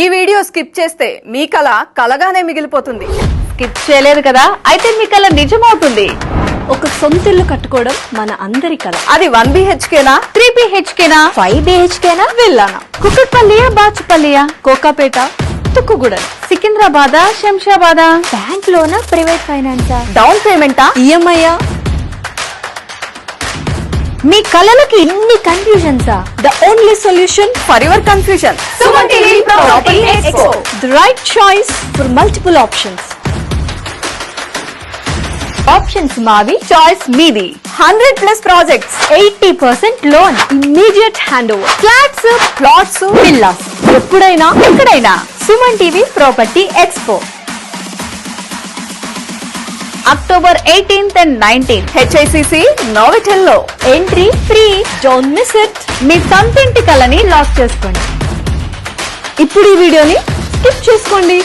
ఈ video skip చేస్తే మీ కల కలగానే మిగిలిపోతుంది. స్కిప్ చేయలేదు కదా, అయితే మీ కల నిజమవుతుంది. ఒక సొంతిల్లు కట్టుకోవడం మన అందరి కల. అది 1 BHKనా, 3 BHKనా, 5 BHKనా, విల్లానా, కుక్కట్పల్లియా, బాచుపల్లియా, కోకాపేట, తుక్కుగూడెం, సికింద్రాబాదా, శంషాబాదా, బ్యాంక్ లోనా, ప్రైవేట్ ఫైనాన్సా, డౌన్ పేమెంటా, ఈఎంఐ? మీ కలలకి ఇన్ని కన్ఫ్యూజన్సా? The only solution for your confusion. Suman TV property expo. The right choice for multiple options. Options మావి, చాయిస్ మీది. 100+ projects, 80% loan, immediate hand over, flats, plots, villas. ఎప్పుడైనా ఎక్కడైనా Suman TV property expo. October 18th and 19th HICC నోవెటెల్లో. Entry free. Don't miss it. మీ సొంతింటి కలని lock చేసుకోండి. ఇప్పుడు ఈ వీడియోని స్కిప్ చేసుకోండి.